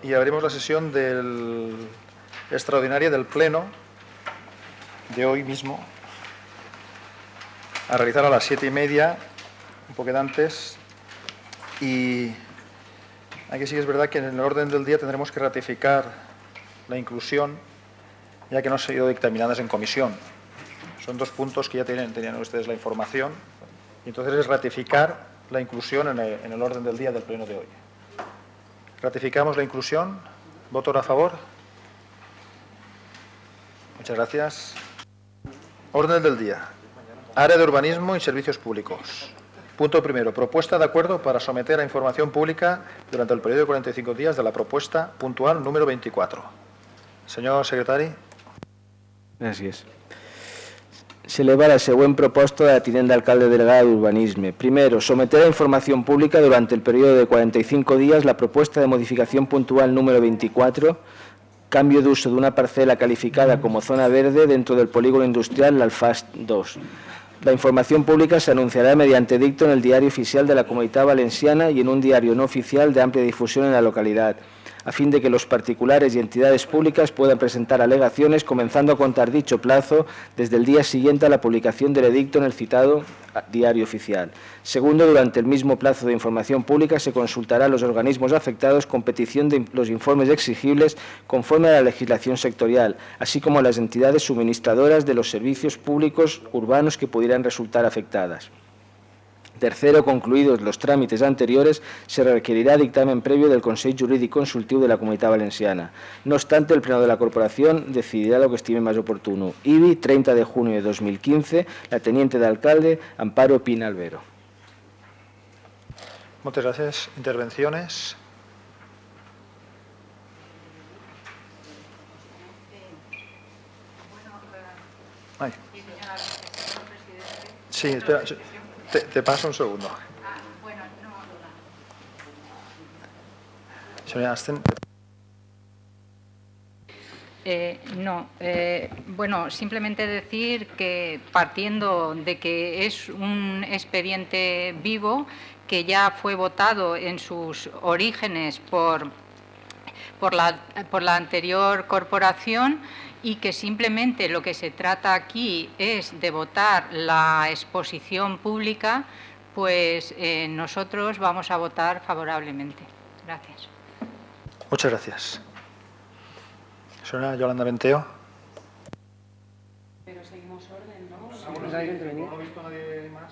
y abrimos la sesión extraordinaria del Pleno de hoy mismo, a realizar a las 7:30, un poquito antes, y aquí sí que es verdad que en el orden del día tendremos que ratificar la inclusión, ya que no han sido dictaminadas en comisión. Son dos puntos que ya tenían ustedes la información, y entonces es ratificar la inclusión en el orden del día del Pleno de hoy. Ratificamos la inclusión. ¿Voto a favor? Muchas gracias. Orden del día. Área de urbanismo y servicios públicos. Punto primero. Propuesta de acuerdo para someter a información pública durante el periodo de 45 días de la propuesta puntual número 24. Senyor secretari. Gràcies. S'eleva la següent proposta de la tinent d'alcalde delegada d'Urbanisme. Primero, someter a información pública durante el periodo de 45 días la propuesta de modificación puntual número 24, cambio de uso de una parcela calificada como zona verde dentro del polígono industrial L'Alfàs 2. La información pública se anunciará mediante edicto en el Diario Oficial de la Comunitat Valenciana y en un diario no oficial de amplia difusión en la localidad, a fin de que los particulares y entidades públicas puedan presentar alegaciones, comenzando a contar dicho plazo desde el día siguiente a la publicación del edicto en el citado Diario Oficial. Segundo, durante el mismo plazo de información pública se consultará a los organismos afectados con petición de los informes exigibles conforme a la legislación sectorial, así como a las entidades suministradoras de los servicios públicos urbanos que pudieran resultar afectadas. Tercero, concluidos los trámites anteriores, se requerirá dictamen previo del Consell Jurídic Consultiu de la Comunitat Valenciana. No obstante, el Pleno de la Corporación decidirá lo que estime más oportuno. IBI, 30 de junio de 2015, la teniente de alcalde, Amparo Pina Albero. Muchas gracias. Intervenciones. Ay. Sí, espera. Te paso un segundo. Señora Asten. Bueno, simplemente decir que partiendo de que es un expediente vivo que ya fue votado en sus orígenes por la anterior corporación y que simplemente lo que se trata aquí es de votar la exposición pública, pues nosotros vamos a votar favorablemente. Gracias. Muchas gracias. Señora Yolanda Benteo. Pero seguimos orden, ¿no? No he visto a nadie más.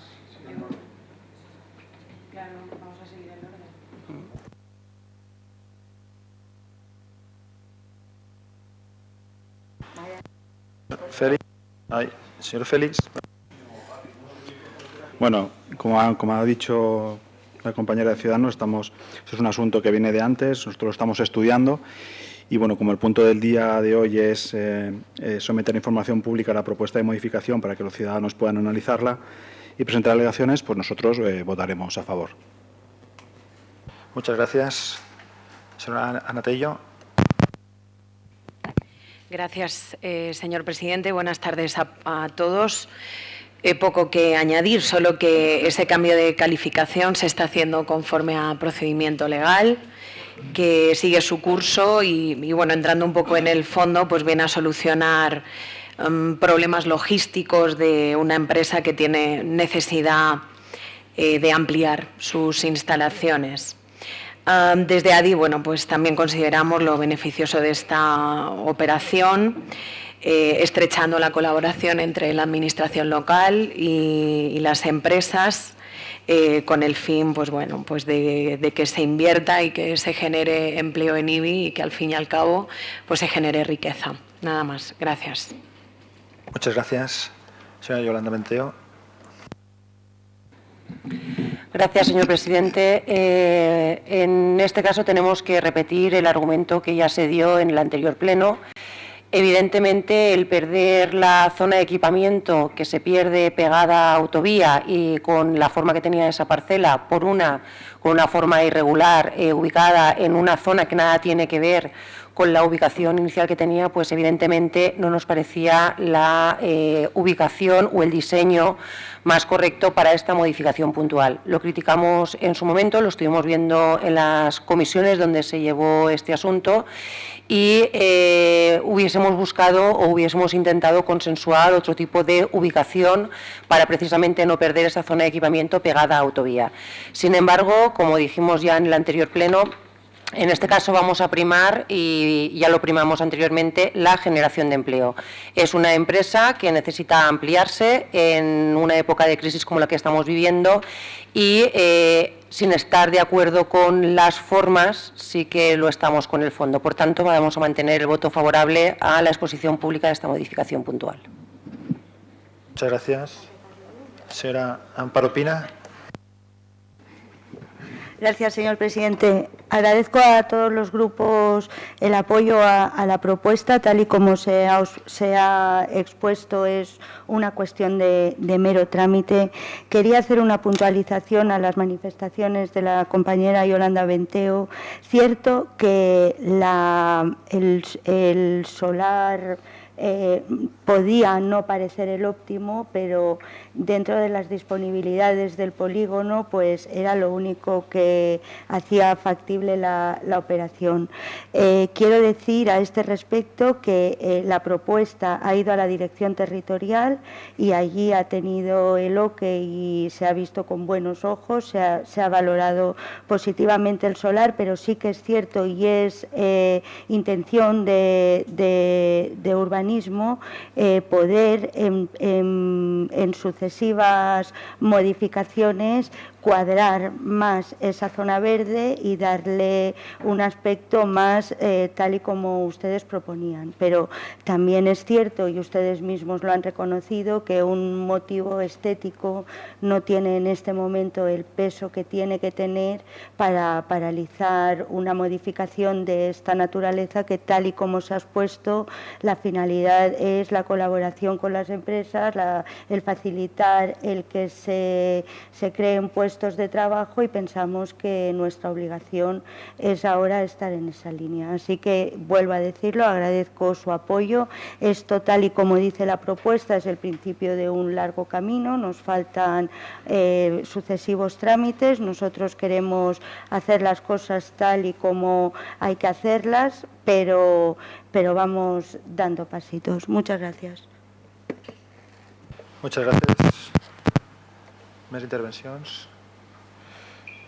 Claro, vamos a seguir el orden. Félix. Señor Félix. Bueno, como ha dicho la compañera de Ciudadanos, esto es un asunto que viene de antes, nosotros lo estamos estudiando y, bueno, como el punto del día de hoy es someter información pública a la propuesta de modificación para que los ciudadanos puedan analizarla y presentar alegaciones, pues nosotros votaremos a favor. Muchas gracias. Señora Ana Tello. Gracias, señor presidente. Buenas tardes a todos. Poco que añadir, solo que ese cambio de calificación se está haciendo conforme a procedimiento legal, que sigue su curso y bueno, entrando un poco en el fondo, pues viene a solucionar problemas logísticos de una empresa que tiene necesidad de ampliar sus instalaciones. Desde ADI, bueno, pues también consideramos lo beneficioso de esta operación, estrechando la colaboración entre la administración local y las empresas, con el fin, pues bueno, pues de que se invierta y que se genere empleo en IBI y que al fin y al cabo pues se genere riqueza. Nada más. Gracias. Muchas gracias. Señora Yolanda Benteo. Gracias, señor presidente. En este caso tenemos que repetir el argumento que ya se dio en el anterior pleno. Evidentemente, el perder la zona de equipamiento que se pierde pegada a autovía y con la forma que tenía esa parcela, con una forma irregular, ubicada en una zona que nada tiene que ver con la ubicación inicial que tenía, pues evidentemente no nos parecía la ubicación o el diseño más correcto para esta modificación puntual. Lo criticamos en su momento, lo estuvimos viendo en las comisiones donde se llevó este asunto y hubiésemos buscado o hubiésemos intentado consensuar otro tipo de ubicación para precisamente no perder esa zona de equipamiento pegada a autovía. Sin embargo, como dijimos ya en el anterior pleno, en este caso vamos a primar, y ya lo primamos anteriormente, la generación de empleo. Es una empresa que necesita ampliarse en una época de crisis como la que estamos viviendo y sin estar de acuerdo con las formas, sí que lo estamos con el fondo. Por tanto, vamos a mantener el voto favorable a la exposición pública de esta modificación puntual. Muchas gracias. Señora Amparo Pina. Gracias, señor presidente. Agradezco a todos los grupos el apoyo a la propuesta, tal y como se ha expuesto, es una cuestión de mero trámite. Quería hacer una puntualización a las manifestaciones de la compañera Yolanda Benteo. Cierto que el solar podía no parecer el óptimo, pero dentro de las disponibilidades del polígono pues era lo único que hacía factible la operación. Quiero decir a este respecto que la propuesta ha ido a la dirección territorial y allí ha tenido el OK y se ha visto con buenos ojos, se ha valorado positivamente el solar, pero sí que es cierto y es intención de urbanismo poder en sucesivas modificaciones cuadrar más esa zona verde y darle un aspecto más tal y como ustedes proponían. Pero también es cierto, y ustedes mismos lo han reconocido, que un motivo estético no tiene en este momento el peso que tiene que tener para paralizar una modificación de esta naturaleza que, tal y como se ha expuesto, la finalidad es la colaboración con las empresas, el facilitar el que se creen puestos de trabajo, y pensamos que nuestra obligación es ahora estar en esa línea. Así que vuelvo a decirlo, agradezco su apoyo. Esto, tal y como dice la propuesta, es el principio de un largo camino, nos faltan sucesivos trámites, nosotros queremos hacer las cosas tal y como hay que hacerlas, pero vamos dando pasitos. Muchas gracias. Muchas gracias. Més intervencions?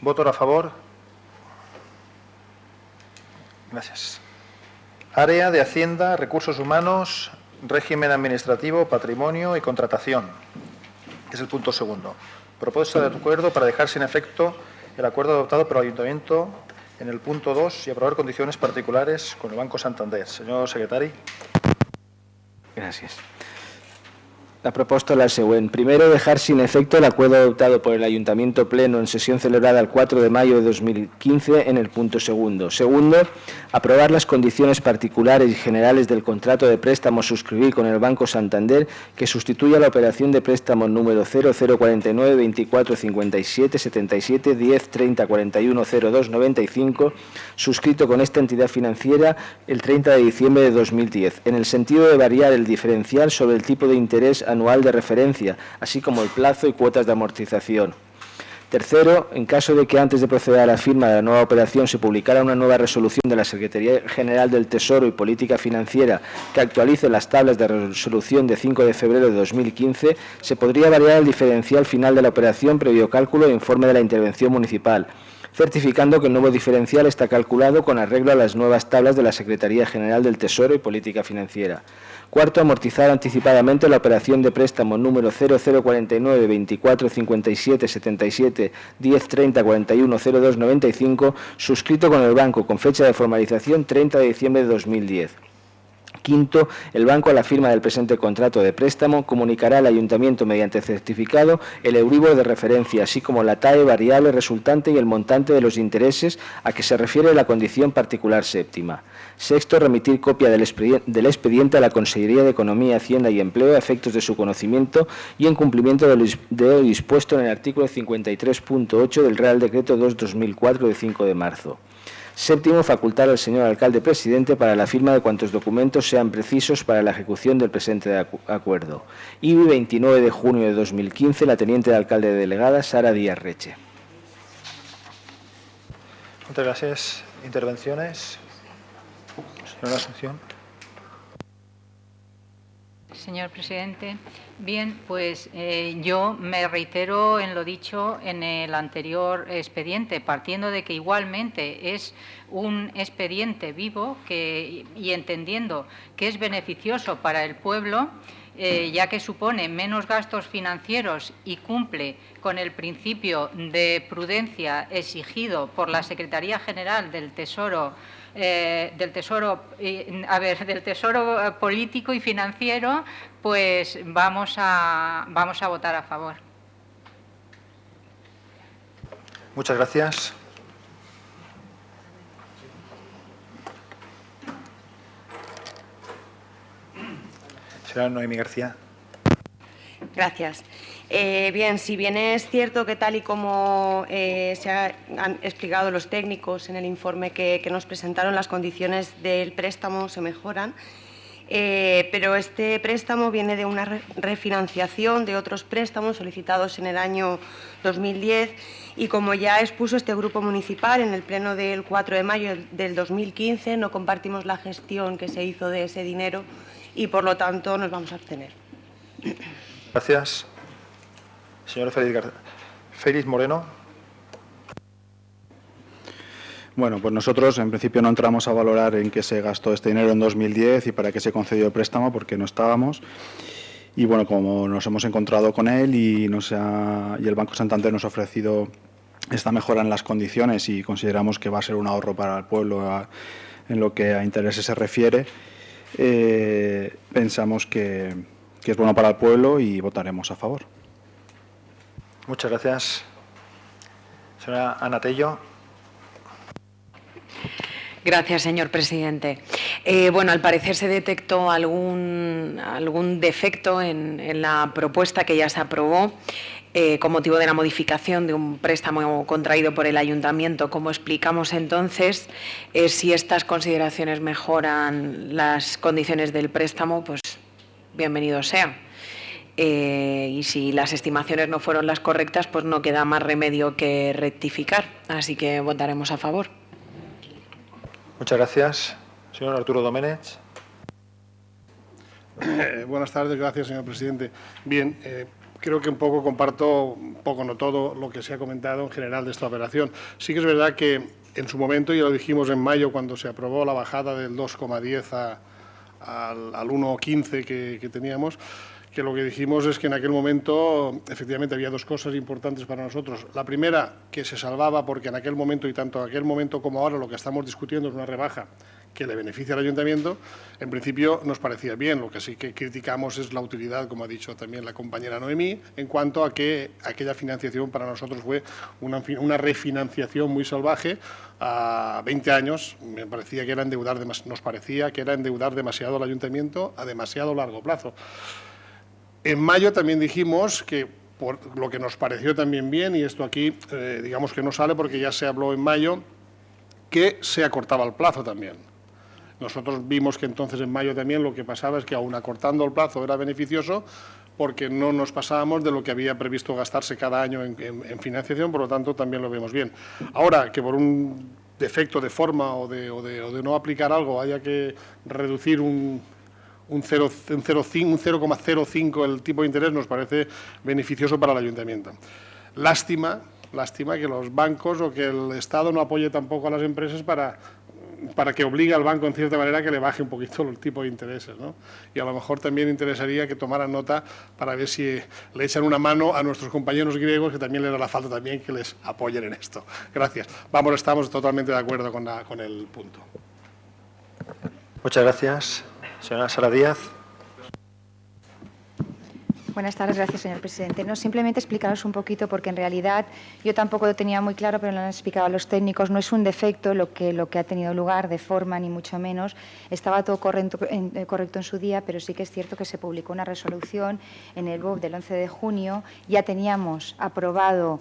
Voto a favor. Gracias. Área de Hacienda, Recursos Humanos, Régimen Administrativo, Patrimonio y Contratación. Es el punto segundo. Propuesta de acuerdo para dejar sin efecto el acuerdo adoptado por el Ayuntamiento en el punto 2 y aprobar condiciones particulares con el Banco Santander. Senyor secretari. Gràcies. La proposta és la següent. Primero, dejar sin efecto el acuerdo adoptado por el Ayuntamiento Pleno en sesión celebrada el 4 de mayo de 2015 en el punto segundo. Segundo, aprobar las condiciones particulares y generales del contrato de préstamo a suscribir con el Banco Santander que sustituya la operación de préstamo número 0049 24 57 77 10 30 41 02 95 suscrito con esta entidad financiera el 30 de diciembre de 2010 en el sentido de variar el diferencial sobre el tipo de interés anual de referencia, así como el plazo y cuotas de amortización. Tercero, en caso de que antes de proceder a la firma de la nueva operación se publicara una nueva resolución de la Secretaría General del Tesoro y Política Financiera que actualice las tablas de resolución de 5 de febrero de 2015, se podría variar el diferencial final de la operación previo cálculo e informe de la intervención municipal, certificando que el nuevo diferencial está calculado con arreglo a las nuevas tablas de la Secretaría General del Tesoro y Política Financiera. Cuarto, amortizar anticipadamente la operación de préstamo número 0049 24 57 77 10 30 41 02 95 suscrito con el banco con fecha de formalización 30 de diciembre de 2010. Quinto, el banco a la firma del presente contrato de préstamo comunicará al Ayuntamiento mediante certificado el Euribor de referencia, así como la TAE variable resultante y el montante de los intereses a que se refiere la condición particular séptima. Sexto, remitir copia del expediente a la Consejería de Economía, Hacienda y Empleo a efectos de su conocimiento y en cumplimiento de lo dispuesto en el artículo 53.8 del Real Decreto 2/2004 de 5 de marzo. Séptimo, facultar al señor alcalde presidente para la firma de cuantos documentos sean precisos para la ejecución del presente acuerdo. Y 29 de junio de 2015, la teniente de alcalde delegada, Sara Díaz Reche. Muchas gracias. ¿Intervenciones? Señora Asunción. Señor presidente, bien, pues yo me reitero en lo dicho en el anterior expediente, partiendo de que igualmente es un expediente vivo y entendiendo que es beneficioso para el pueblo, ya que supone menos gastos financieros y cumple con el principio de prudencia exigido por la Secretaría General del Tesoro político y financiero, pues vamos a votar a favor. Muchas gracias. Señora Noemí García. Gracias. Bien, si bien es cierto que tal y como han explicado los técnicos en el informe que nos presentaron, las condiciones del préstamo se mejoran, pero este préstamo viene de una refinanciación de otros préstamos solicitados en el año 2010 y, como ya expuso este grupo municipal en el pleno del 4 de mayo del 2015, no compartimos la gestión que se hizo de ese dinero y, por lo tanto, nos vamos a abstener. Gracias. Señor Félix Moreno. Bueno, pues nosotros en principio no entramos a valorar en qué se gastó este dinero en 2010 y para qué se concedió el préstamo, porque no estábamos. Y bueno, como nos hemos encontrado con él y el Banco Santander nos ha ofrecido esta mejora en las condiciones y consideramos que va a ser un ahorro para el pueblo en lo que a intereses se refiere, pensamos que es bueno para el pueblo y votaremos a favor. Muchas gracias. Señora Ana Tello. Gracias, señor presidente. Bueno, al parecer se detectó algún defecto en la propuesta que ya se aprobó con motivo de la modificación de un préstamo contraído por el ayuntamiento. Como explicamos entonces, si estas consideraciones mejoran las condiciones del préstamo, pues bienvenido sea. Y si las estimaciones no fueron las correctas, pues no queda más remedio que rectificar. Así que votaremos a favor. Muchas gracias. Señor Arturo Domènech. Buenas tardes, gracias, señor presidente. Bien, creo que un poco comparto, no todo, lo que se ha comentado en general de esta operación. Sí que es verdad que en su momento, ya lo dijimos en mayo, cuando se aprobó la bajada del 2,10 al 1,15 que teníamos, que lo que dijimos es que en aquel momento efectivamente había dos cosas importantes para nosotros. La primera, que se salvaba porque en aquel momento, y tanto en aquel momento como ahora, lo que estamos discutiendo es una rebaja que le beneficia al ayuntamiento. En principio nos parecía bien, lo que sí que criticamos es la utilidad, como ha dicho también la compañera Noemí, en cuanto a que aquella financiación para nosotros fue una refinanciación muy salvaje a 20 años. Nos parecía que era endeudar demasiado al ayuntamiento a demasiado largo plazo. En mayo también dijimos que, por lo que nos pareció también bien, y esto aquí digamos que no sale porque ya se habló en mayo, que se acortaba el plazo también. Nosotros vimos que entonces en mayo también lo que pasaba es que aún acortando el plazo era beneficioso porque no nos pasábamos de lo que había previsto gastarse cada año en financiación, por lo tanto también lo vemos bien. Ahora que por un defecto de forma o de no aplicar algo haya que reducir un 0,05 el tipo de interés, nos parece beneficioso para el ayuntamiento. Lástima que los bancos o que el Estado no apoye tampoco a las empresas para que obligue al banco, en cierta manera, que le baje un poquito el tipo de intereses, ¿no? Y a lo mejor también interesaría que tomaran nota para ver si le echan una mano a nuestros compañeros griegos, que también les hará falta también que les apoyen en esto. Gracias. Estamos totalmente de acuerdo con el punto. Muchas gracias. Señora Sara Díaz. Buenas tardes, gracias, señor presidente. No, simplemente explicaros un poquito, porque en realidad yo tampoco lo tenía muy claro, pero lo han explicado los técnicos. No es un defecto lo que ha tenido lugar de forma, ni mucho menos. Estaba todo correcto en su día, pero sí que es cierto que se publicó una resolución en el BOP del 11 de junio. Ya teníamos aprobado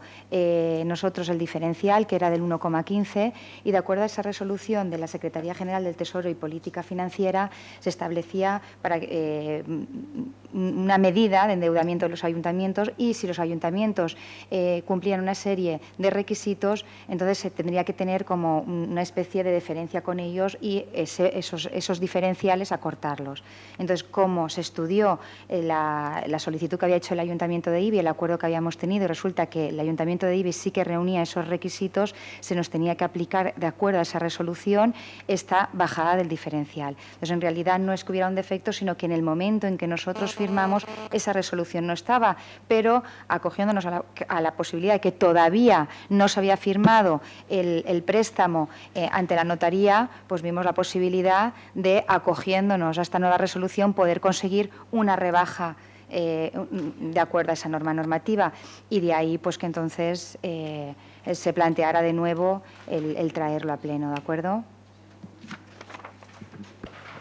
nosotros el diferencial, que era del 1,15, y de acuerdo a esa resolución de la Secretaría General del Tesoro y Política Financiera se establecía para una medida de endeudamiento de los ayuntamientos, y si los ayuntamientos cumplían una serie de requisitos, entonces se tendría que tener como una especie de deferencia con ellos y esos diferenciales acortarlos. Entonces, como se estudió la solicitud que había hecho el Ayuntamiento de Ibi, el acuerdo que habíamos tenido, y resulta que el Ayuntamiento de Ibi sí que reunía esos requisitos, se nos tenía que aplicar, de acuerdo a esa resolución, esta bajada del diferencial. Entonces, en realidad no es que hubiera un defecto, sino que en el momento en que nosotros firmamos, esa resolución no estaba, pero acogiéndonos a la posibilidad de que todavía no se había firmado el préstamo ante la notaría, pues vimos la posibilidad de, acogiéndonos a esta nueva resolución, poder conseguir una rebaja de acuerdo a esa norma normativa, y de ahí pues que entonces se planteara de nuevo el traerlo a pleno, ¿de acuerdo?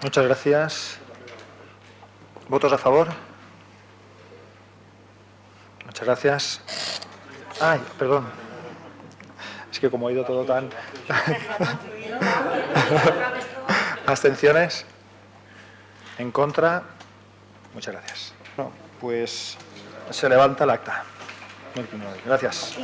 Muchas gracias. ¿Votos a favor? Muchas gracias. Ay, perdón. Es que como ha ido todo tan... ¿Abstenciones? ¿En contra? Muchas gracias. No, pues se levanta el acta. Gracias.